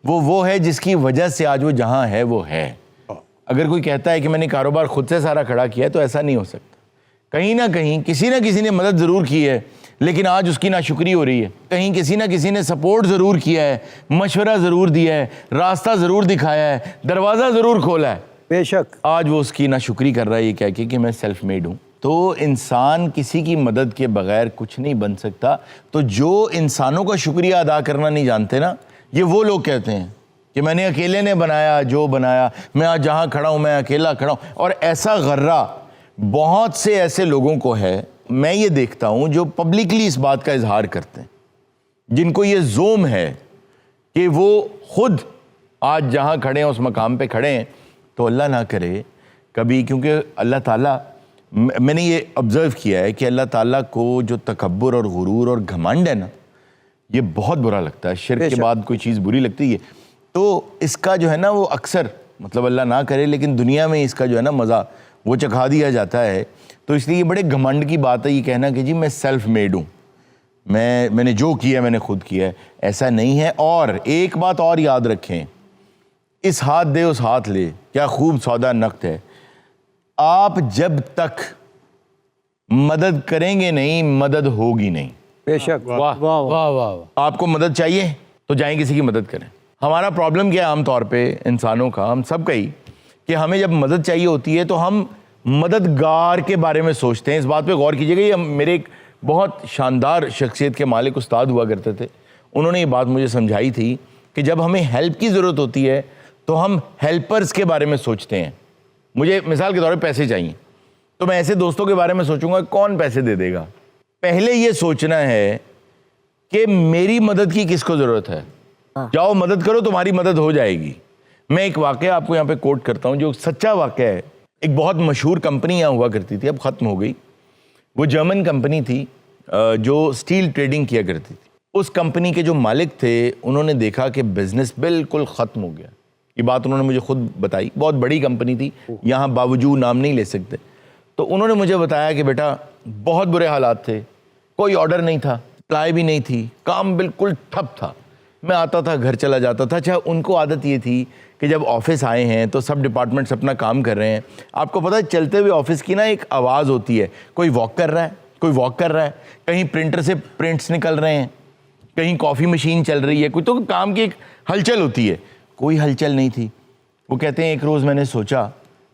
वो है जिसकी वजह से आज वो जहाँ है वो है। अगर कोई कहता है कि मैंने कारोबार खुद से सारा खड़ा किया है, तो ऐसा नहीं हो सकता। कहीं ना कहीं किसी ना किसी ने मदद ज़रूर की है, लेकिन आज उसकी नाशुक्री हो रही है। कहीं किसी ना किसी ने सपोर्ट ज़रूर किया है, मशवरा ज़रूर दिया है, रास्ता ज़रूर दिखाया है, दरवाज़ा ज़रूर खोला है, बेशक आज वो उसकी नाशुक्री कर रहा है ये कह के कि मैं सेल्फ मेड हूँ। तो इंसान किसी की मदद के बगैर कुछ नहीं बन सकता। तो जो इंसानों का शुक्रिया अदा करना नहीं जानते ना, ये वो लोग कहते हैं कि मैंने अकेले ने बनाया जो बनाया, मैं आज जहाँ खड़ा हूँ मैं अकेला खड़ा हूँ। और ऐसा गर्रा बहुत से ऐसे लोगों को है, मैं ये देखता हूँ, जो पब्लिकली इस बात का इजहार करते हैं, जिनको ये जोम है कि वो खुद आज जहाँ खड़े हैं उस मकाम पे खड़े हैं। तो अल्लाह ना करे कभी, क्योंकि अल्लाह ताला, मैंने ये ऑब्ज़र्व किया है कि अल्लाह ताला को जो तकब्बुर और गुरूर और घमंड है ना, ये बहुत बुरा लगता है। शिर्क के बाद कोई चीज़ बुरी लगती है। तो इसका जो है ना वो अक्सर, मतलब अल्लाह ना करे, लेकिन दुनिया में इसका जो है ना मज़ा वो चखा दिया जाता है। तो इसलिए ये बड़े घमंड की बात है ये कहना कि जी मैं सेल्फ मेड हूँ, मैंने जो किया मैंने खुद किया है। ऐसा नहीं है। और एक बात और याद रखें, इस हाथ दे उस हाथ ले, क्या खूब सौदा नक़्द है। आप जब तक मदद करेंगे नहीं, मदद होगी नहीं। बेशक। वाह वाह वाह वाह। आपको मदद चाहिए तो जाएं किसी की मदद करें। हमारा प्रॉब्लम क्या है आमतौर पे इंसानों का, हम सब का ही, कि हमें जब मदद चाहिए होती है तो हम मददगार के बारे में सोचते हैं। इस बात पे गौर कीजिएगा। ये मेरे एक बहुत शानदार शख्सियत के मालिक उस्ताद हुआ करते थे, उन्होंने ये बात मुझे समझाई थी कि जब हमें हेल्प की ज़रूरत होती है तो हम हेल्पर्स के बारे में सोचते हैं। मुझे मिसाल के तौर पे पैसे चाहिए तो मैं ऐसे दोस्तों के बारे में सोचूंगा कौन पैसे दे देगा। पहले ये सोचना है कि मेरी मदद की किसको ज़रूरत है, जाओ मदद करो, तुम्हारी मदद हो जाएगी। मैं एक वाक़या आपको यहाँ पे कोट करता हूँ जो सच्चा वाक़या है। एक बहुत मशहूर कंपनी यहाँ हुआ करती थी, अब ख़त्म हो गई। वो जर्मन कंपनी थी जो स्टील ट्रेडिंग किया करती थी। उस कंपनी के जो मालिक थे उन्होंने देखा कि बिज़नेस बिल्कुल ख़त्म हो गया। ये बात उन्होंने मुझे खुद बताई। बहुत बड़ी कंपनी थी, यहाँ बावजूद नाम नहीं ले सकते। तो उन्होंने मुझे बताया कि बेटा बहुत बुरे हालात थे, कोई ऑर्डर नहीं था, सप्लाई भी नहीं थी, काम बिल्कुल ठप था। मैं आता था घर चला जाता था। अच्छा, उनको आदत ये थी कि जब ऑफिस आए हैं तो सब डिपार्टमेंट्स अपना काम कर रहे हैं। आपको पता है चलते हुए ऑफिस की ना एक आवाज़ होती है, कोई वॉक कर रहा है, कोई वॉक कर रहा है, कहीं प्रिंटर से प्रिंट्स निकल रहे हैं, कहीं कॉफ़ी मशीन चल रही है, कोई तो काम की एक हलचल होती है। कोई हलचल नहीं थी। वो कहते हैं एक रोज़ मैंने सोचा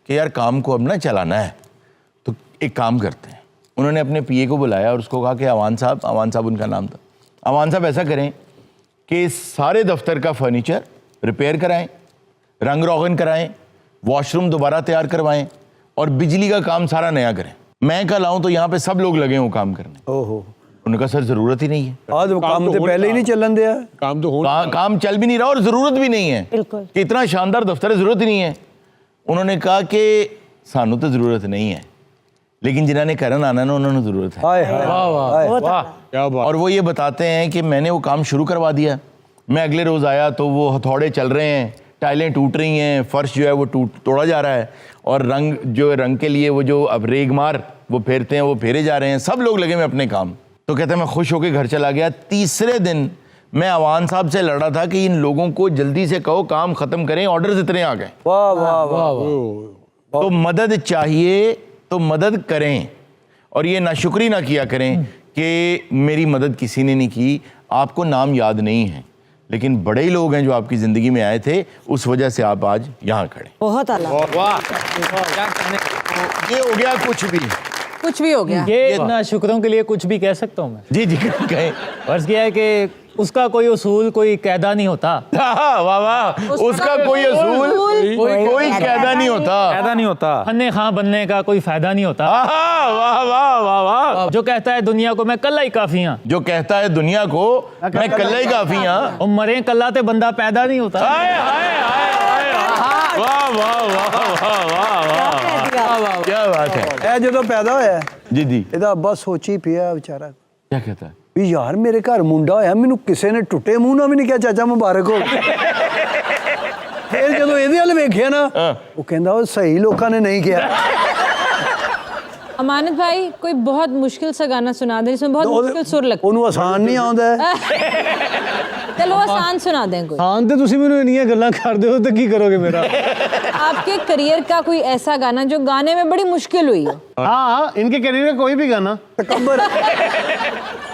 कि यार काम को अब ना चलाना है, तो एक काम करते हैं। उन्होंने अपने पीए को बुलाया और उसको कहा कि अवान साहब उनका नाम था, अवान साहब ऐसा करें कि सारे दफ्तर का फर्नीचर रिपेयर कराएं, रंग रोगन कराएं, वॉशरूम दोबारा तैयार करवाएं और बिजली का काम सारा नया करें। मैं कल आऊँ तो यहाँ पे सब लोग लगे हों काम करने। ओहो। उनका सर ज़रूरत ही नहीं है। आज वो काम तो पहले ही नहीं चलन दिया, काम तो हो, काम चल भी नहीं रहा और ज़रूरत भी नहीं है बिल्कुल कि इतना शानदार दफ्तर है, ज़रूरत ही नहीं है। उन्होंने कहा कि सानू तो ज़रूरत नहीं है, लेकिन जिन्होंने करन आना ना उन्होंने ज़रूरत है। हाय हाय वाह क्या बात। और वो ये बताते हैं कि मैंने वो काम शुरू करवा दिया। मैं अगले रोज़ आया तो वो हथौड़े चल रहे हैं, टाइलें टूट रही हैं, फर्श जो है वो तोड़ा जा रहा है, और रंग जो रंग के लिए वो जो अब रेगमार वो फेरते हैं वो फेरे जा रहे हैं। सब लोग लगे में अपने काम। तो कहते हैं मैं खुश होकर घर चला गया। तीसरे दिन मैं अवान साहब से लड़ा था कि इन लोगों को जल्दी से कहो काम ख़त्म करें, ऑर्डर्स इतने आ गए। वाह वाह वाह। तो मदद चाहिए तो मदद करें, और ये नाशुक्री ना किया करें कि मेरी मदद किसी ने नहीं की। आपको नाम याद नहीं है, लेकिन बड़े ही लोग हैं जो आपकी ज़िंदगी में आए थे, उस वजह से आप आज यहाँ खड़े। बहुत आला। ये हो गया कुछ भी हो गया। ये इतना शुक्रों के लिए कुछ भी कह सकता हूँ मैं। जी जी कहें। फर्ज किया है कि उसका कोई उसूल कोई कायदा नहीं होता। वाह वाह, उसका कोई असूल कोई कायदा नहीं होता। कायदा नहीं होता। फन्ने खां बनने का कोई फायदा नहीं होता। वाह वाह वाह वाह। जो कहता है दुनिया को मैं कल्ला ही काफी हाँ, जो कहता है दुनिया को मैं कल्ला ही काफी हाँ, और मरे कल्ला ते बंदा पैदा नहीं होता। हाय हाय हाय हाय। वाह वाह वाह वाह वाह वाह, क्या बात है। ਇਹ ਜਦੋਂ ਪੈਦਾ ਹੋਇਆ जी जी ਇਹਦਾ ਅੱਬਾ ਸੋਚੀ ਪਿਆ ਵਿਚਾਰਾ क्या कहता है। ਵੀ ਯਾਰ ਮੇਰੇ ਘਰ ਮੁੰਡਾ ਹੋਇਆ, ਮੈਨੂੰ ਕਿਸੇ ਨੇ ਟੁੱਟੇ ਮੂੰਹ ਨਾਲ ਵੀ ਨਹੀਂ ਕਿਹਾ ਚਾਚਾ ਮੁਬਾਰਕ ਹੋ। ਫਿਰ ਜਦੋਂ ਇਹਦੇ ਵੱਲ ਵੇਖਿਆ ਨਾ ਉਹ ਕਹਿੰਦਾ ਉਹ ਸਹੀ ਲੋਕਾਂ ਨੇ ਨਹੀਂ ਕਿਹਾ। अमानत भाई कोई बहुत मुश्किल सा गाना सुना दे जिसमें बहुत मुश्किल सुर लगता है। ਉਹਨੂੰ ਆਸਾਨ ਨਹੀਂ ਆਉਂਦਾ। चलो आसान सुना दें कोई। ਹਾਂ ਤੇ ਤੁਸੀਂ ਮੈਨੂੰ ਇੰਨੀਆਂ ਗੱਲਾਂ ਕਰਦੇ ਹੋ ਤੇ ਕੀ ਕਰੋਗੇ ਮੇਰਾ आपके करियर का कोई ऐसा गाना जो गाने में बड़ी मुश्किल हुई हो। हाँ इनके करियर में कोई भी गाना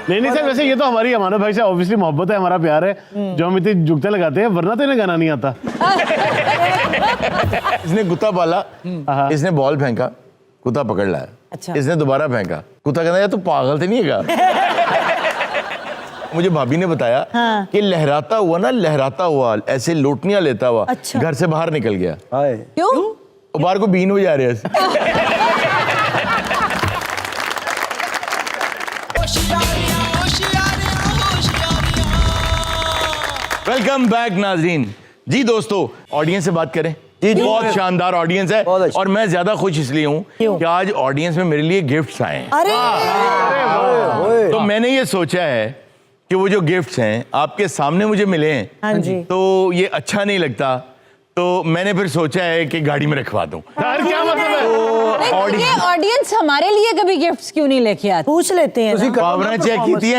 नहीं सर, वैसे ये तो हमारी अमानत भाई से ऑब्वियसली मोहब्बत है, हमारा प्यार है जो हम इतनी जुगते लगाते हैं, वरना तो इन्हें गाना नहीं आता। इसने कुत्ता पाला, इसने बॉल फेंका, कुत्ता पकड़ लाया, अच्छा। इसने दोबारा फेंका, कुत्ता कहता यार तू पागल तो नहीं है मुझे भाभी ने बताया कि लहराता हुआ ना, लहराता हुआ ऐसे लोटनियां लेता हुआ अच्छा। घर से बाहर निकल गया। क्यों? वो बाहर को बीन हो जा रहे हैं। वेलकम बैक नाजरीन जी। दोस्तों ऑडियंस से बात करें जी, बहुत शानदार ऑडियंस है और मैं ज्यादा खुश इसलिए हूँ कि आज ऑडियंस में मेरे लिए गिफ्ट्स आए हैं। अरे तो मैंने ये सोचा है कि वो जो गिफ्ट्स हैं आपके सामने मुझे मिले हैं, हाँ जी। तो ये अच्छा नहीं लगता, तो मैंने फिर सोचा है कि गाड़ी में रखवा दूं। क्या मतलब है? नहीं, ये ऑडियंस हमारे लिए कभी गिफ्ट्स क्यों नहीं लेके आते? पूछ लेते हैं ना। पावना चेक की थी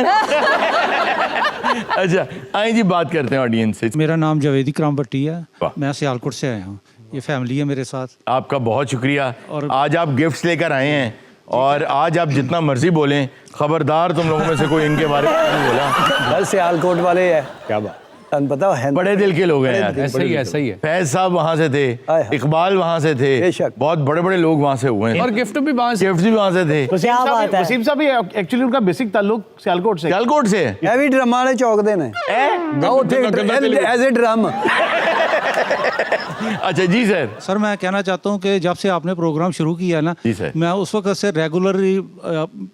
अच्छा आइए जी, बात करते हैं ऑडियंस से। मेरा नाम जावेद इकराम भट्टी है, वाह। मैं सियालकोट से आया हूँ, ये फैमिली है मेरे साथ। आपका बहुत शुक्रिया और- आज आप गिफ्ट्स लेकर आए हैं और आज आप जितना मर्जी बोलें, खबरदार तुम लोगों में से कोई इनके बारे में नहीं बोला। बस सियालकोट वाले है, क्या बात तन पता है। बड़े दिल के लोग हैं यार। ऐसा ही है, सही है। फैज साहब वहाँ से थे, हाय हाय। इकबाल वहाँ से थे, बेशक। बहुत बड़े बड़े लोग वहाँ से हुए हैं और गिफ्ट भी वहां से। गिफ्ट्स भी वहाँ से थे। क्या बात है? वसीम साहब एक्चुअली उनका बेसिक ताल्लुक सियालकोट से। सियालकोट से ਇਹ ਵੀ ਡਰਮਾਂ ਵਾਲੇ ਚੌਕ ਦੇ ਨੇ ਉੱਥੇ ਐਜ਼ ए ड्रम। अच्छा जी सर। सर मैं कहना चाहता हूँ कि जब से आपने प्रोग्राम शुरू किया ना, जी सर। मैं उस वक्त से रेगुलरली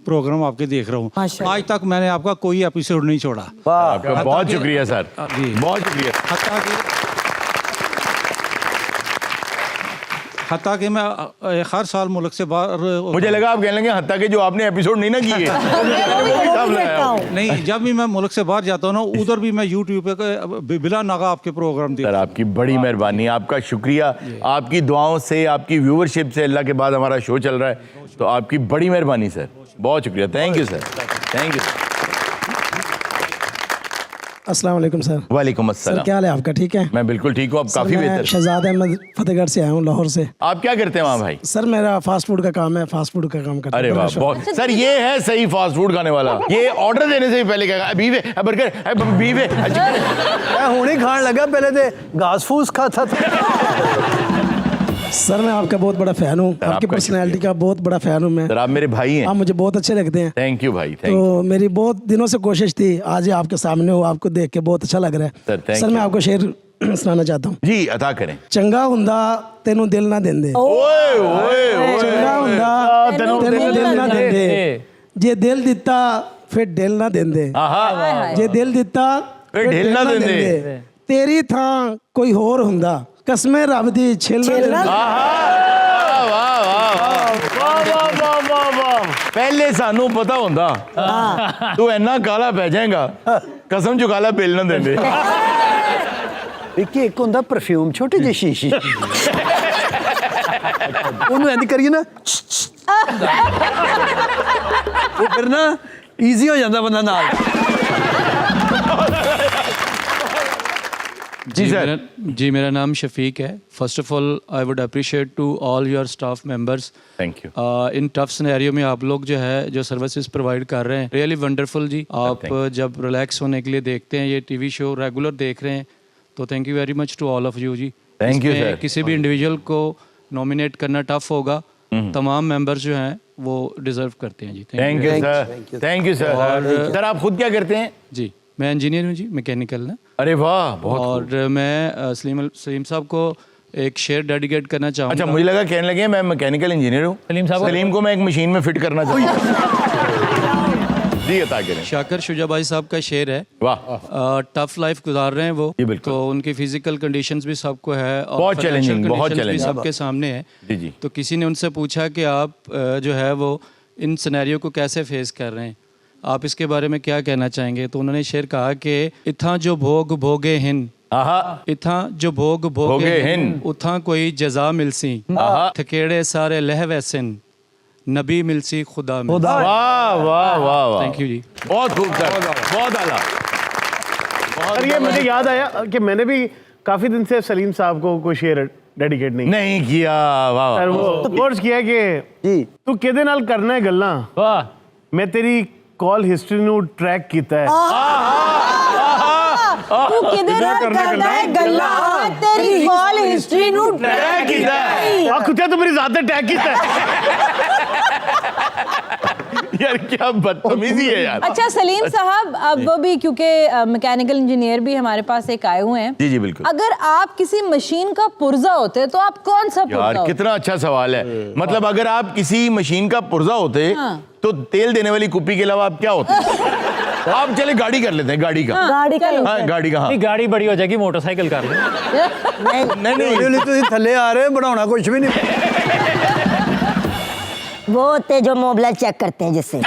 प्रोग्राम आपके देख रहा हूँ। माशाल्लाह। आज तक मैंने आपका कोई एपिसोड नहीं छोड़ा। आपका बहुत शुक्रिया सर, जी। बहुत शुक्रिया। हत्ता कि मैं हर साल मुल्क से बाहर मुझे लगा आप कहने लगे हत्ता के जो आपने एपिसोड नहीं ना किए। नहीं, जब भी मैं मुल्क से बाहर जाता हूँ ना, उधर भी मैं यूट्यूब पे बिला नागा आपके प्रोग्राम सर देखता आपकी बड़ी मेहरबानी, आपका शुक्रिया। आपकी दुआओं से, आपकी व्यूवरशिप से अल्लाह के बाद हमारा शो चल रहा है, तो आपकी बड़ी मेहरबानी सर, बहुत शुक्रिया। Thank you sir, thank you. अस्सलाम वालेकुम सर। वालेकुम सर अस्सलाम। क्या हाल है आपका? ठीक है। मैं बिल्कुल ठीक हूँ, आप काफी मैं बेहतर। शहजाद अहमद फतेहगढ़ से आया हूँ, लाहौर से। आप क्या करते हैं वहाँ भाई? सर मेरा फास्ट फूड का काम है, फास्ट फूड का काम करता अरे हूँ। वाह, बहुत सर ये है सही फास्ट फूड खाने वाला। ये ऑर्डर देने से भी पहले कहेगा बीवे बर्गर बीवे। मैं हुणे खान लगा, पहले तो घास फूस खाता था। सर मैं आपका बहुत बड़ा फैन हूँ, आपकी आपका पर्सनैलिटी का बहुत बड़ा फैन हूँ मैं। सर आप मेरे भाई हैं। आप मुझे बहुत अच्छे लगते हैं। थैंक यू भाई, थैंक यू। तो मेरी बहुत दिनों से कोशिश थी, आज ये आपके सामने हो, आपको देख के बहुत अच्छा लग रहा सर, है। thank सर मैं you। आपको शेर सुनाना चाहता हूँ। जी अता करें। चंगा हुंदा तेनू दिल ना देंदे, ओए ओए चंगा हुंदा तेनू दिल ना देंदे, जे दिल दिता फिर दिल ना देंदे, आहा जे दिल दिता फिर ढिल ना देंदे। तेरी थां कोई होर हुंदा, कसमें रब दी छिल ना देंदे। पहले सानू पता होंदा तू इन्ना काला पै जाएगा, कसम चु काला बिल ना देंदे। विक्की एक होंदा परफ्यूम, छोटी जी शीशी, ਉਹਨੂੰ ਇੰਜ ਕਰੀਏ ਨਾ, ਉਹ ਫਿਰ ਨਾ ਈਜ਼ੀ ਹੋ ਜਾਂਦਾ ਬੰਦਾ ਨਾਲ। जी मेरा नाम शफीक है। First of all I would appreciate to all your staff members. Thank you. In tough scenario में आप लोग जो है जो सर्विसेज प्रोवाइड कर रहे हैं, रियली वंडरफुल जी। आप जब रिलैक्स होने के लिए देखते हैं ये टीवी शो, रेगुलर देख रहे हैं, तो thank you very much to all of you जी। थैंक यू इसमें सर। किसी भी इंडिविजुअल को नॉमिनेट करना टफ होगा, तमाम मेंबर्स जो हैं वो डिजर्व करते हैं जी। Thank you sir, thank you sir. Sir आप खुद क्या करते हैं? जी मैं इंजीनियर हूँ जी, मैकेनिकल ना। अरे वाह, बहुत और मैं सलीम साहब को एक शेयर डेडिकेट करना चाहूँगा। अच्छा मुझे लगा कहने लगे मैं मैकेनिकल इंजीनियर हूँ। सलीम को मैं एक मशीन में फिट करना चाहता हूँ। जी अता करें। शाकर शुजाबाई साहब का शेर है। वाह, टफ लाइफ गुजार रहे हैं वो, जी बिल्कुल। तो उनकी फिजिकल कंडीशंस भी सबको है और बहुत financial challenging, बहुत conditions भी challenging। सबके सामने है। जी जी। तो किसी ने उनसे पूछा कि आप जो है वो इन सिनेरियो को कैसे फेस कर रहे हैं, आप इसके बारे में क्या कहना चाहेंगे? तो उन्होंने शेर कहा कि इथा जो भोग भोगे हिन, इथा जो भोग भोगे हिन, उथा कोई जजा मिलसी, थकेड़े सारे लह वैसिन, नबी मिलसी खुदा में। वाह वाह वाह वाह। थैंक यू जी। बहुत खूब सर, बहुत आला, और ये मुझे याद आया कि मैंने भी काफी दिन से सलीम साहब को कोई शेर डेडिकेट नहीं किया। वाह सर वो कोर्स किया कि तू किहदे नाल करना है गल्लां, वाह मैं तेरी कॉल हिस्ट्री ਨੂੰ ट्रैक ਕੀਤਾ है। तू किधर करना है गल्ला, तेरी कॉल हिस्ट्री नु ट्रैक ਕੀਤਾ है। आ कुत्ते तू मेरी जात टैग ਕੀਤਾ है। यार क्या बदतमीजी है यार। अच्छा सलीम साहब, अब वो भी क्योंकि मैकेनिकल इंजीनियर भी हमारे पास एक आए हुए हैं। जी जी बिल्कुल। अगर आप किसी मशीन का पुर्जा होते तो आप कौन सा पुर्जा यार होते? कितना अच्छा सवाल है। मतलब अगर आप किसी मशीन का पुर्जा होते हाँ। तो तेल देने वाली कुप्पी के अलावा आप क्या होते? आप चले गाड़ी कर लेते हैं, गाड़ी का। गाड़ी का हाँ गाड़ी का। हाँ नहीं गाड़ी बड़ी हो जाएगी, मोटरसाइकिल कर लो। नहीं नहीं थले आ रहे बनाना कुछ भी नहीं। वो होते जो मोबाइल चेक करते हैं जिससे